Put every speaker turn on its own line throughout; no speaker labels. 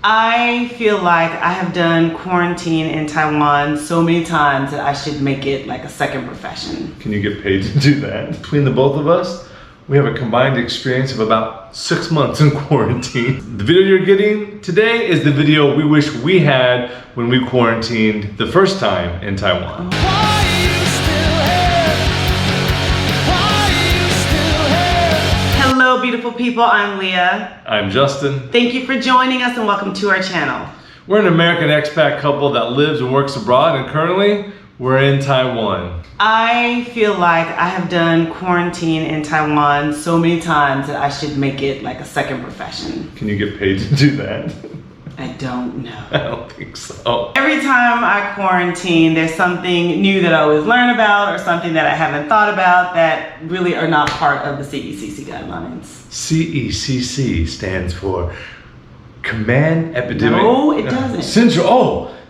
I feel like I have done quarantine in Taiwan so many times that I should make it like a second profession.
Can you get paid to do that? Between the both of us, we have a combined experience of about 6 months in quarantine. The video you're getting today is the video we wish we had when we quarantined the first time in Taiwan.
Hello beautiful people, I'm Leah.
I'm Justin.
Thank you for joining us and welcome to our channel.
We're an American expat couple that lives and works abroad, and currently we're in Taiwan.
I feel like I have done quarantine in Taiwan so many times that I should make it like a second profession.
Can you get paid to do that?
I don't know.
I don't think so.
Every time I quarantine, there's something new that I always learn about or something that I haven't thought about that really are not part of the CECC guidelines.
CECC stands for Command Epidemic.
No, it doesn't.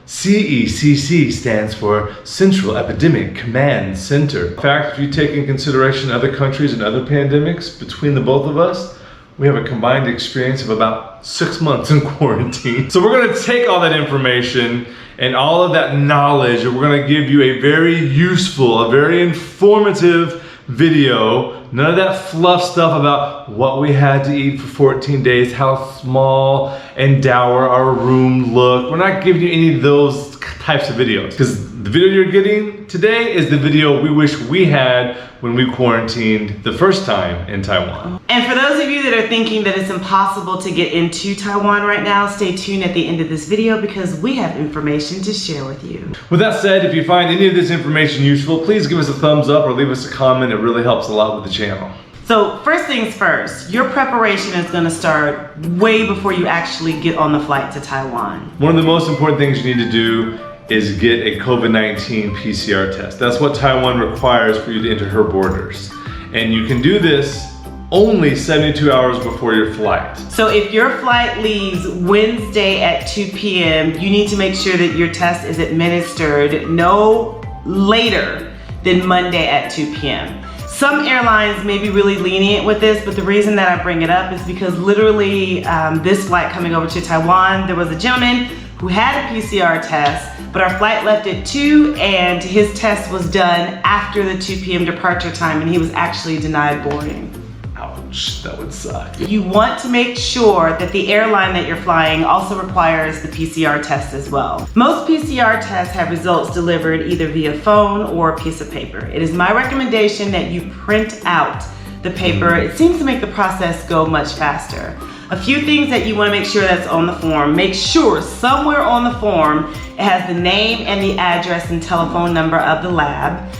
CECC stands for Central Epidemic Command Center. In fact, if you take in consideration other countries and other pandemics, between the both of us, we have a combined experience of about 6 months in quarantine. So we're gonna take all that information and all of that knowledge, and we're gonna give you a very useful, a very informative video. None of that fluff stuff about what we had to eat for 14 days, how small and dour our room looked. We're not giving you any of those types of videos, because the video you're getting today is the video we wish we had when we quarantined the first time in Taiwan.
And for those of you that are thinking that it's impossible to get into Taiwan right now, stay tuned at the end of this video because we have information to share with you.
With that said, if you find any of this information useful, please give us a thumbs up or leave us a comment. It really helps a lot with the channel.
So first things first, your preparation is going to start way before you actually get on the flight to Taiwan.
One of the most important things you need to do is get a COVID-19 PCR test. That's what Taiwan requires for you to enter her borders. And you can do this only 72 hours before your flight.
So if your flight leaves Wednesday at 2 p.m., you need to make sure that your test is administered no later than Monday at 2 p.m. Some airlines may be really lenient with this, but the reason that I bring it up is because literally this flight coming over to Taiwan, there was a gentleman who had a PCR test, but our flight left at 2 and his test was done after the 2 p.m. departure time and he was actually denied boarding.
Ouch, that would suck.
You want to make sure that the airline that you're flying also requires the PCR test as well. Most PCR tests have results delivered either via phone or a piece of paper. It is my recommendation that you print out the paper. It seems to make the process go much faster. A few things that you want to make sure that's on the form. Make sure somewhere on the form it has the name and the address and telephone number of the lab.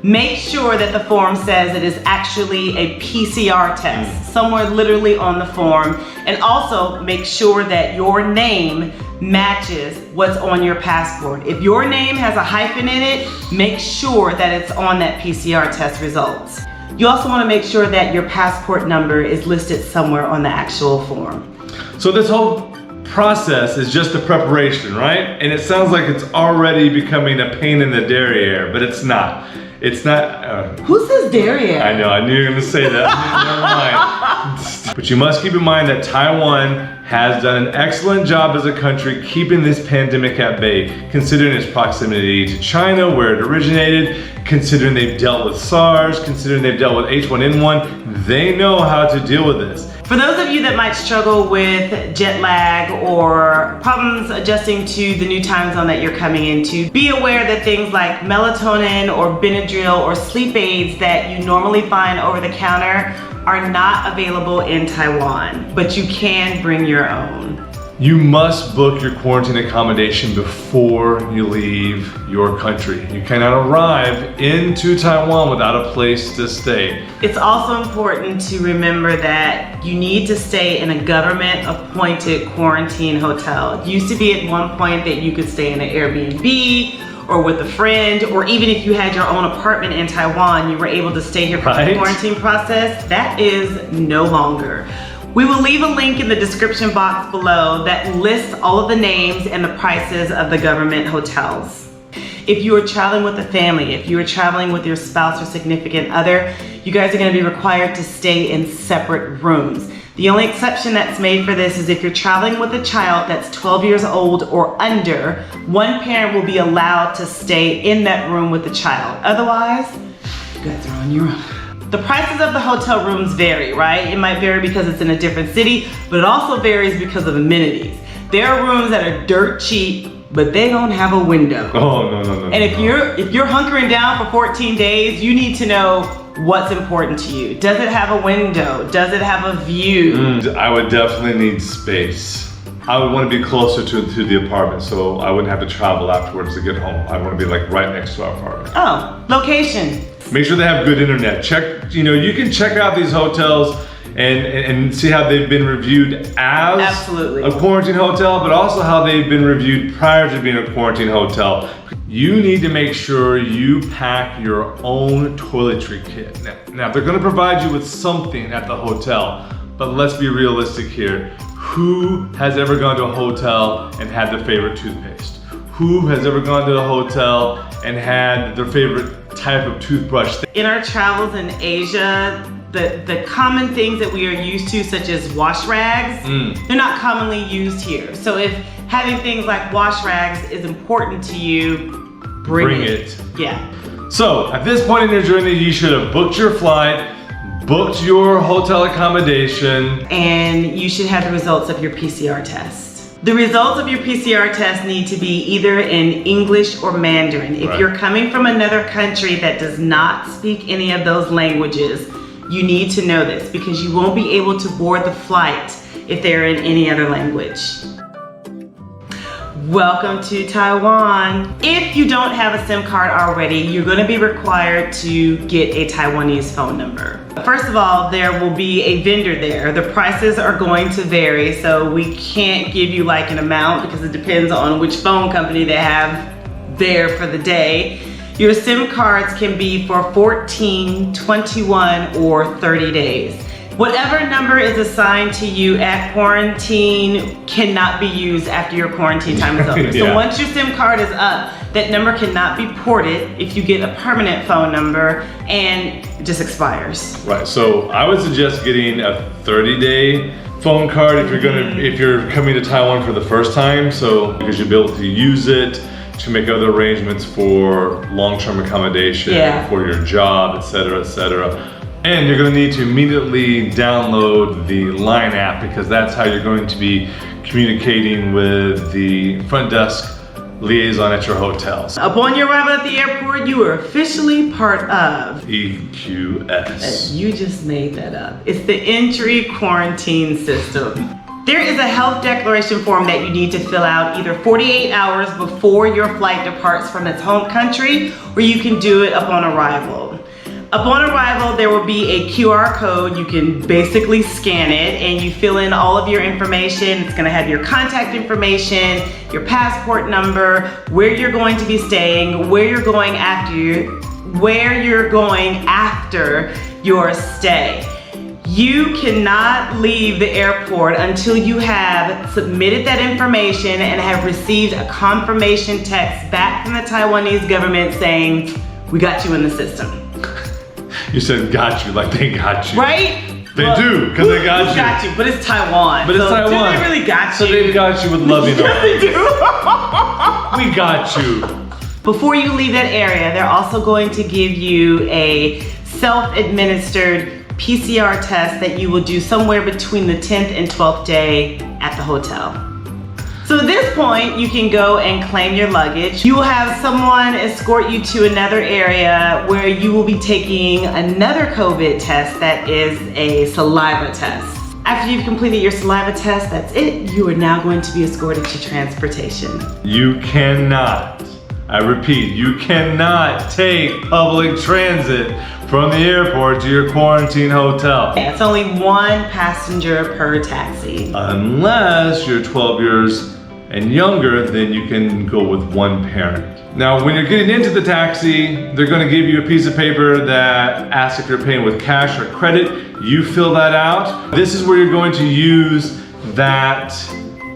Make sure that the form says it is actually a PCR test, somewhere literally on the form. And also make sure that your name matches what's on your passport. If your name has a hyphen in it, make sure that it's on that PCR test results. You also want to make sure that your passport number is listed somewhere on the actual form. So
this whole process is just a preparation, right? And it sounds like it's already becoming a pain in the derriere, but it's not. It's not.
Who says derriere?
I know, I knew you were gonna say that. Never mind. But you must keep in mind that Taiwan has done an excellent job as a country keeping this pandemic at bay, considering its proximity to China, where it originated, considering they've dealt with SARS, considering they've dealt with H1N1, they know how to deal with this.
For those of you that might struggle with jet lag or problems adjusting to the new time zone that you're coming into, be aware that things like melatonin or Benadryl or sleep aids that you normally find over the counter are not available in Taiwan, but you can bring your own.
You must book your quarantine accommodation before you leave your country. You cannot arrive into Taiwan without a place to stay.
It's also important to remember that you need to stay in a government-appointed quarantine hotel. It used to be at one point that you could stay in an Airbnb or with a friend, or even if you had your own apartment in Taiwan, you were able to stay here for the quarantine process. That is no longer. We will leave a link in the description box below that lists all of the names and the prices of the government hotels. If you are traveling with a family, if you are traveling with your spouse or significant other, you guys are going to be required to stay in separate rooms. The only exception that's made for this is if you're traveling with a child that's 12 years old or under, one parent will be allowed to stay in that room with the child. Otherwise, you guys are on your own. The prices of the hotel rooms vary, right? It might vary because it's in a different city, but it also varies because of amenities. There are rooms that are dirt cheap, but they don't have a window.
Oh, no.
And if you're hunkering down for 14 days, you need to know what's important to you. Does it have a window? Does it have a view?
I would definitely need space. I would want to be closer to the apartment, so I wouldn't have to travel afterwards to get home. I want to be like right next to our apartment.
Oh, location.
Make sure they have good internet. Check, you can check out these hotels and see how they've been reviewed as
Absolutely.
a quarantine hotel, but also how they've been reviewed prior to being a quarantine hotel. You need to make sure you pack your own toiletry kit. Now they're gonna provide you with something at the hotel, but let's be realistic here. Who has ever gone to a hotel and had their favorite toothpaste? Who has ever gone to a hotel and had their favorite type of toothbrush?
In our travels in Asia, the common things that we are used to, such as wash rags, they're not commonly used here. So if having things like wash rags is important to you, bring it. Yeah.
So at this point in your journey, you should have booked your flight, booked your hotel accommodation,
and you should have the results of your PCR test. The results of your PCR test need to be either in English or Mandarin. If you're coming from another country that does not speak any of those languages, you need to know this because you won't be able to board the flight if they're in any other language. Welcome to Taiwan. If you don't have a SIM card already, you're going to be required to get a Taiwanese phone number. First of all, there will be a vendor there. The prices are going to vary, so we can't give you like an amount because it depends on which phone company they have there for the day. Your SIM cards can be for 14, 21, or 30 days. Whatever number is assigned to you at quarantine cannot be used after your quarantine time is over. So once your SIM card is up, that number cannot be ported if you get a permanent phone number, and it just expires.
Right, so I would suggest getting a 30-day phone card if you're coming to Taiwan for the first time, so because you'll be able to use it to make other arrangements for long-term accommodation, for your job, etc., etc. And you're going to need to immediately download the Line app because that's how you're going to be communicating with the front desk liaison at your hotels.
Upon your arrival at the airport, you are officially part of
EQS.
You just made that up. It's the entry quarantine system. There is a health declaration form that you need to fill out either 48 hours before your flight departs from its home country, or you can do it upon arrival. Upon arrival, there will be a QR code. You can basically scan it and you fill in all of your information. It's gonna have your contact information, your passport number, where you're going to be staying, where you're going after your stay. You cannot leave the airport until you have submitted that information and have received a confirmation text back from the Taiwanese government saying, we got you in the system.
You said got you, like they got you.
Right?
They do, because they got you.
Got you, but it's Taiwan.
But it's Taiwan.
They really got you.
So they got you with loving
Yes, they do.
We got you.
Before you leave that area, they're also going to give you a self-administered PCR test that you will do somewhere between the 10th and 12th day at the hotel. So at this point, you can go and claim your luggage. You will have someone escort you to another area where you will be taking another COVID test that is a saliva test. After you've completed your saliva test, that's it. You are now going to be escorted to transportation.
You cannot, I repeat, you cannot take public transit from the airport to your quarantine hotel.
Yeah, it's only one passenger per taxi.
Unless you're 12 years and younger, then you can go with one parent. Now, when you're getting into the taxi, they're gonna give you a piece of paper that asks if you're paying with cash or credit. You fill that out. This is where you're going to use that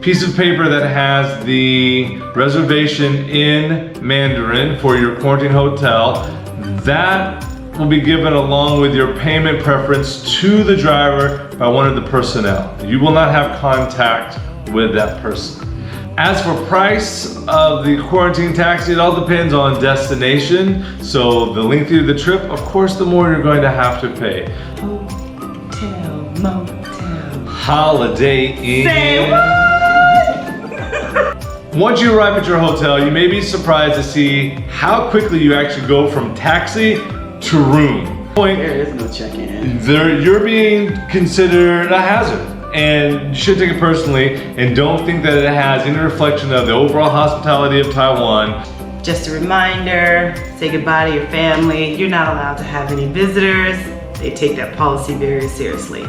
piece of paper that has the reservation in Mandarin for your quarantine hotel. That will be given along with your payment preference to the driver by one of the personnel. You will not have contact with that person. As for price of the quarantine taxi, it all depends on destination. So the lengthier the trip, of course, the more you're going to have to pay.
Hotel, motel.
Holiday Inn.
Say what?
Once you arrive at your hotel, you may be surprised to see how quickly you actually go from taxi to room.
There is no check-in.
You're being considered a hazard, and you should take it personally, and don't think that it has any reflection of the overall hospitality of Taiwan.
Just a reminder, say goodbye to your family. You're not allowed to have any visitors. They take that policy very seriously.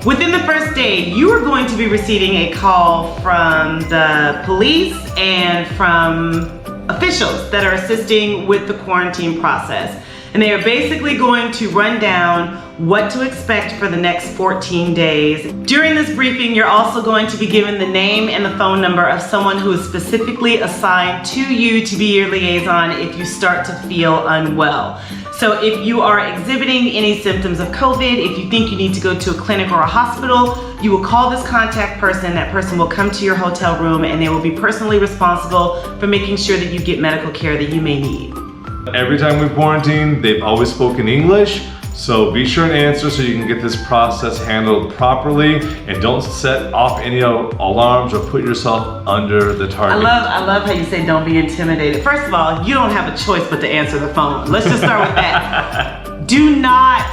Within the first day, you are going to be receiving a call from the police and from officials that are assisting with the quarantine process. And they are basically going to run down what to expect for the next 14 days. During this briefing, you're also going to be given the name and the phone number of someone who is specifically assigned to you to be your liaison if you start to feel unwell. So if you are exhibiting any symptoms of COVID, if you think you need to go to a clinic or a hospital, you will call this contact person. That person will come to your hotel room and they will be personally responsible for making sure that you get medical care that you may need.
Every time we quarantine, they've always spoken English, so be sure and answer so you can get this process handled properly, and don't set off any alarms or put yourself under the target.
I love how you say don't be intimidated. First of all, you don't have a choice but to answer the phone. Let's just start with that. Do not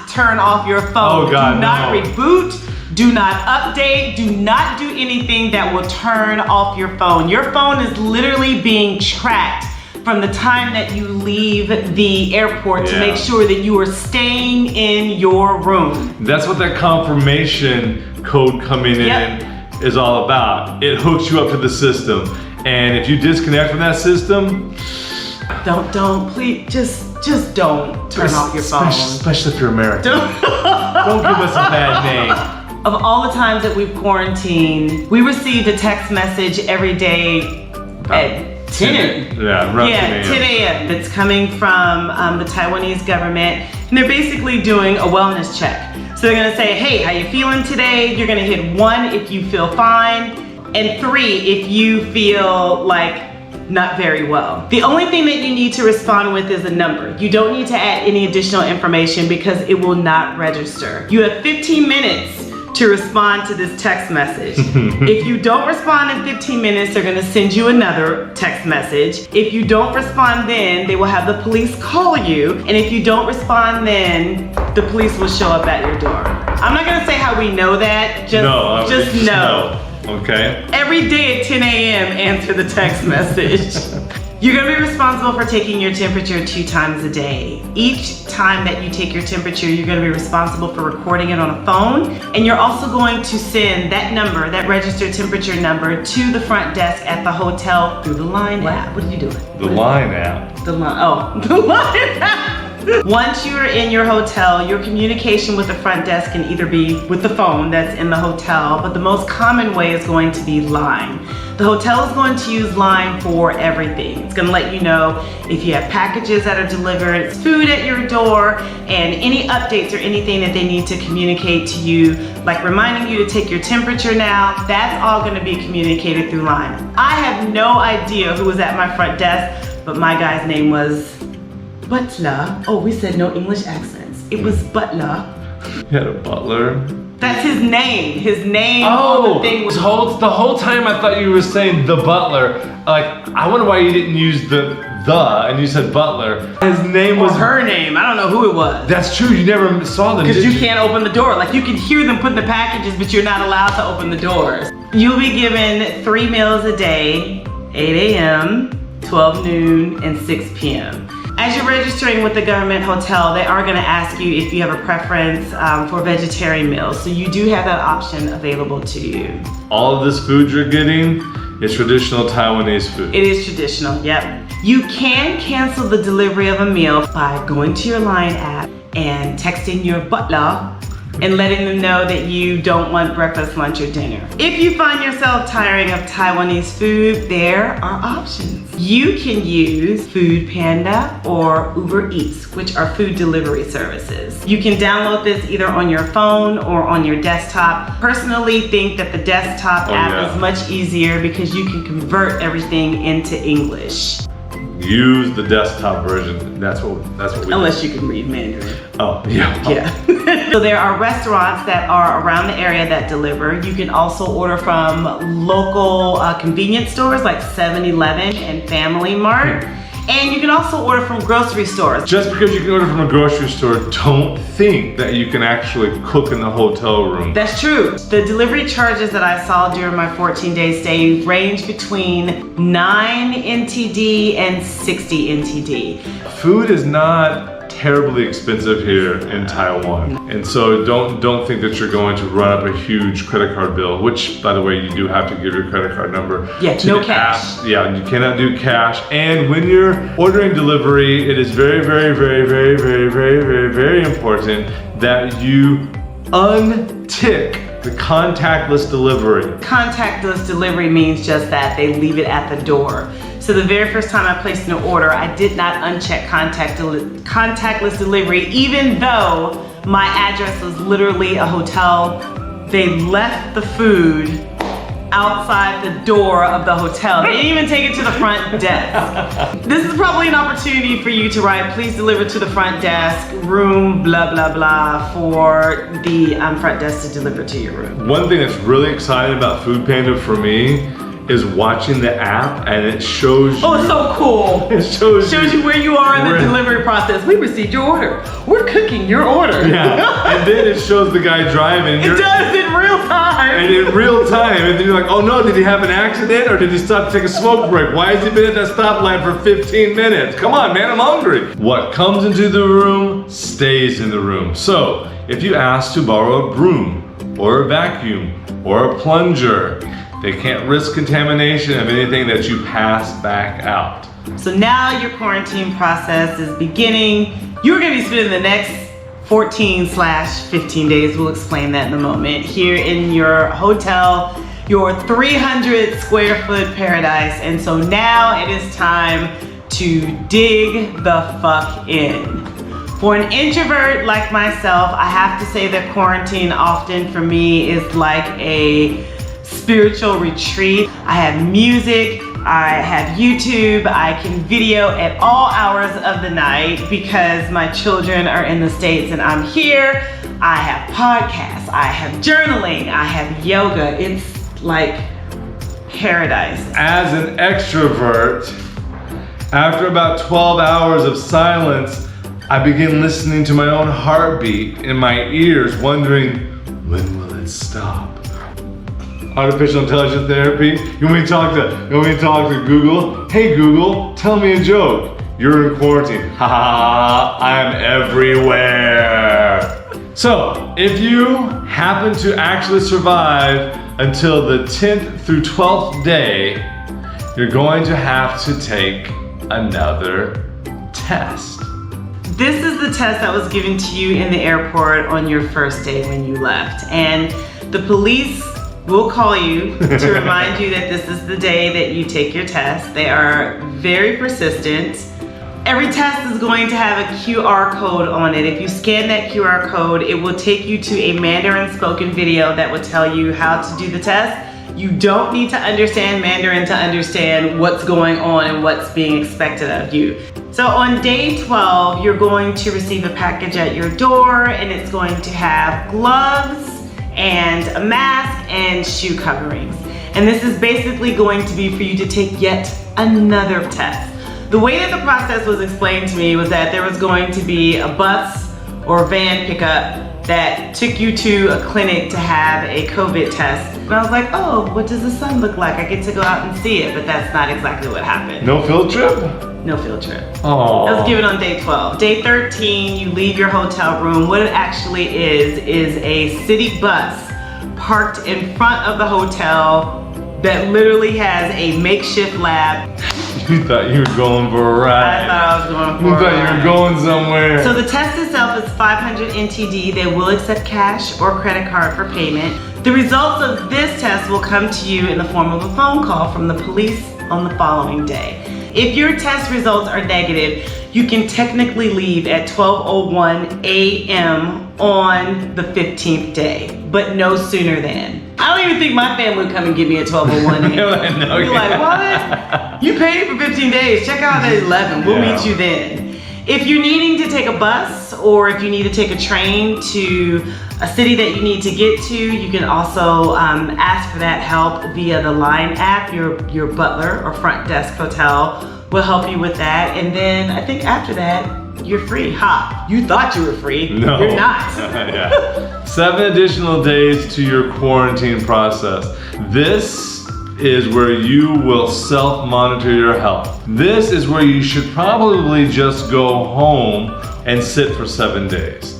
turn off your phone.
Oh God,
do not
no.
reboot. Do not update. Do not do anything that will turn off your phone. Your phone is literally being tracked from the time that you leave the airport to make sure that you are staying in your room.
That's what that confirmation code coming in is all about. It hooks you up to the system. And if you disconnect from that system,
please, just don't turn off your phone.
Especially if you're American. Don't give us a bad name.
Of all the times that we've quarantined, we received a text message every day at 10 a.m.
Yeah, around
10 a.m. It's coming from the Taiwanese government, and they're basically doing a wellness check. So they're gonna say, hey, how you feeling today? You're gonna hit 1 if you feel fine, and 3 if you feel like not very well. The only thing that you need to respond with is a number. You don't need to add any additional information because it will not register. You have 15 minutes to respond to this text message. If you don't respond in 15 minutes, they're gonna send you another text message. If you don't respond then, they will have the police call you. And if you don't respond then, the police will show up at your door. I'm not gonna say how we know that, just know.
Okay.
Every day at 10 a.m., answer the text message. You're gonna be responsible for taking your temperature 2 times a day. Each time that you take your temperature, you're gonna be responsible for recording it on a phone, and you're also going to send that number, that registered temperature number, to the front desk at the hotel through the Line app. What are you doing?
The Line app.
The Line app. Once you're in your hotel, your communication with the front desk can either be with the phone that's in the hotel, but the most common way is going to be Line. The hotel is going to use Line for everything. It's gonna let you know if you have packages that are delivered, food at your door, and any updates or anything that they need to communicate to you, like reminding you to take your temperature now. That's all gonna be communicated through Line. I have no idea who was at my front desk, but my guy's name was Butler. Oh, we said no English accents. It was Butler.
You had a butler?
That's his name. His name
Oh,
on the thing was
the whole time I thought you were saying the butler. Like, I wonder why you didn't use the and you said butler. His name was
her name. I don't know who it was.
That's true. You never saw them.
Because you can't open the door. Like, you can hear them putting the packages, but you're not allowed to open the doors. You'll be given 3 meals a day, 8 a.m., 12 noon, and 6 p.m. As you're registering with the government hotel, they are gonna ask you if you have a preference for vegetarian meals. So you do have that option available to you.
All of this food you're getting is traditional Taiwanese food.
It is traditional, yep. You can cancel the delivery of a meal by going to your Line app and texting your butler and letting them know that you don't want breakfast, lunch, or dinner. If you find yourself tiring of Taiwanese food, there are options. You can use Food Panda or Uber Eats, which are food delivery services. You can download this either on your phone or on your desktop. Personally, think that the desktop app is much easier because you can convert everything into English.
Use the desktop version. That's what we
Unless you can read Mandarin.
Oh, yeah.
Yeah. So there are restaurants that are around the area that deliver. You can also order from local convenience stores like 7-Eleven and Family Mart. And you can also order from grocery stores.
Just because you can order from a grocery store, don't think that you can actually cook in the hotel room.
That's true. The delivery charges that I saw during my 14-day stay range between 9 NTD and 60 NTD.
Food is not terribly expensive here in Taiwan. And so don't think that you're going to run up a huge credit card bill, which, by the way, you do have to give your credit card number.
Yeah, no cash.
Yeah, you cannot do cash. And when you're ordering delivery, it is very, very, very, very, very, very, very, very important that you untick the contactless delivery.
Contactless delivery means just that. They leave it at the door. So the very first time I placed an order, I did not uncheck contactless delivery, even though my address was literally a hotel. They left the food outside the door of the hotel. They didn't even take it to the front desk. This is probably an opportunity for you to write, please deliver to the front desk, room, blah, blah, blah, for the front desk to deliver to your room.
One thing that's really exciting about Food Panda for me is watching the app, and it shows you.
Oh, it's so cool.
It shows
you where you are in the delivery process. We received your order. We're cooking your order.
Yeah, and then it shows the guy driving.
It does in real time.
And in real time, and then you're like, oh no, did he have an accident or did he stop to take a smoke break? Why has he been at that stoplight for 15 minutes? Come on, man, I'm hungry. What comes into the room stays in the room. So, if you ask to borrow a broom or a vacuum or a plunger, they can't risk contamination of anything that you pass back out.
So now your quarantine process is beginning. You're gonna be spending the next 14/15 days, we'll explain that in a moment, here in your hotel, your 300 square foot paradise. And so now it is time to dig the fuck in. For an introvert like myself, I have to say that quarantine often for me is like a spiritual retreat. I have music, I have YouTube, I can video at all hours of the night because my children are in the States and I'm here. I have podcasts, I have journaling, I have yoga. It's like paradise.
As an extrovert, after about 12 hours of silence, I begin listening to my own heartbeat in my ears, wondering, when will it stop? Artificial intelligence therapy? You want me to talk to Google? Hey Google, tell me a joke. You're in quarantine. Ha ha, I'm everywhere. So, if you happen to actually survive until the 10th through 12th day, you're going to have to take another test.
This is the test that was given to you in the airport on your first day when you left. And the police will call you to remind you that this is the day that you take your test. They are very persistent. Every test is going to have a QR code on it. If you scan that QR code, it will take you to a Mandarin spoken video that will tell you how to do the test. You don't need to understand Mandarin to understand what's going on and what's being expected of you. So on day 12, you're going to receive a package at your door, and it's going to have gloves and a mask and shoe coverings. And this is basically going to be for you to take yet another test. The way that the process was explained to me was that there was going to be a bus or van pickup that took you to a clinic to have a COVID test. And I was like, oh, what does the sun look like? I get to go out and see it, but that's not exactly what happened.
No field trip?
No field trip.
Oh.
That was given on day 12. Day 13, you leave your hotel room. What it actually is a city bus parked in front of the hotel that literally has a makeshift lab.
You thought you were going for a ride.
I thought I was going for
You
a
thought you
ride.
were going somewhere.
So the test itself is 500 NTD. They will accept cash or credit card for payment. The results of this test will come to you in the form of a phone call from the police on the following day. If your test results are negative, you can technically leave at 12:01 a.m. on the 15th day, but no sooner than. I don't even think my family would come and get me at 12:01 a.m.
No,
Be like, what? You paid for 15 days. Check out at 11. We'll meet you then. If you're needing to take a bus or if you need to take a train to a city that you need to get to, you can also ask for that help via the Line app. Your butler or front desk hotel will help you with that. And then I think after that, you're free. Ha, you thought you were free.
No.
You're not.
Yeah. 7 additional days to your quarantine process. This is where you will self-monitor your health. This is where you should probably just go home and sit for 7 days.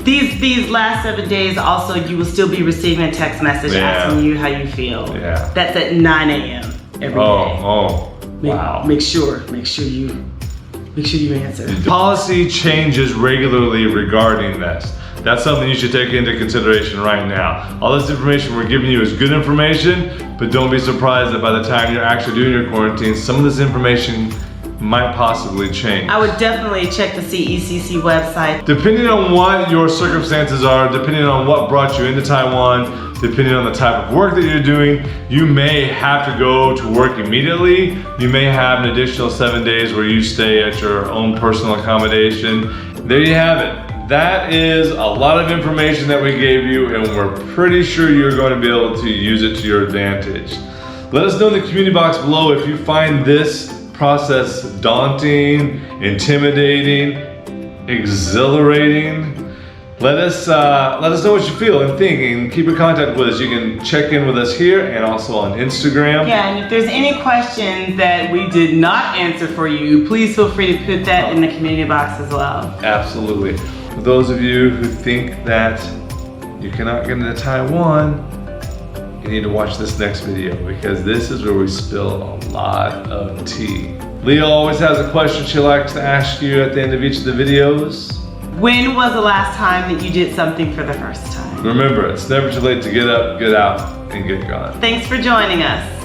These last 7 days also, you will still be receiving a text message asking you how you feel.
Yeah.
That's at 9 a.m. every day.
Wow.
Make sure you answer.
Policy changes regularly regarding this. That's something you should take into consideration right now. All this information we're giving you is good information, but don't be surprised that by the time you're actually doing your quarantine, some of this information might possibly change.
I would definitely check the CECC website.
Depending on what your circumstances are, depending on what brought you into Taiwan, depending on the type of work that you're doing, you may have to go to work immediately. You may have an additional 7 days where you stay at your own personal accommodation. There you have it. That is a lot of information that we gave you, and we're pretty sure you're going to be able to use it to your advantage. Let us know in the community box below if you find this process daunting, intimidating, exhilarating. Let us know what you feel and think, and keep in contact with us. You can check in with us here and also on Instagram.
Yeah, and if there's any questions that we did not answer for you, please feel free to put that in the community box as well.
Absolutely. For those of you who think that you cannot get into Taiwan, you need to watch this next video, because this is where we spill a lot of tea. Leah always has a question she likes to ask you at the end of each of the videos.
When was the last time that you did something for the first time?
Remember, it's never too late to get up, get out, and get gone.
Thanks for joining us.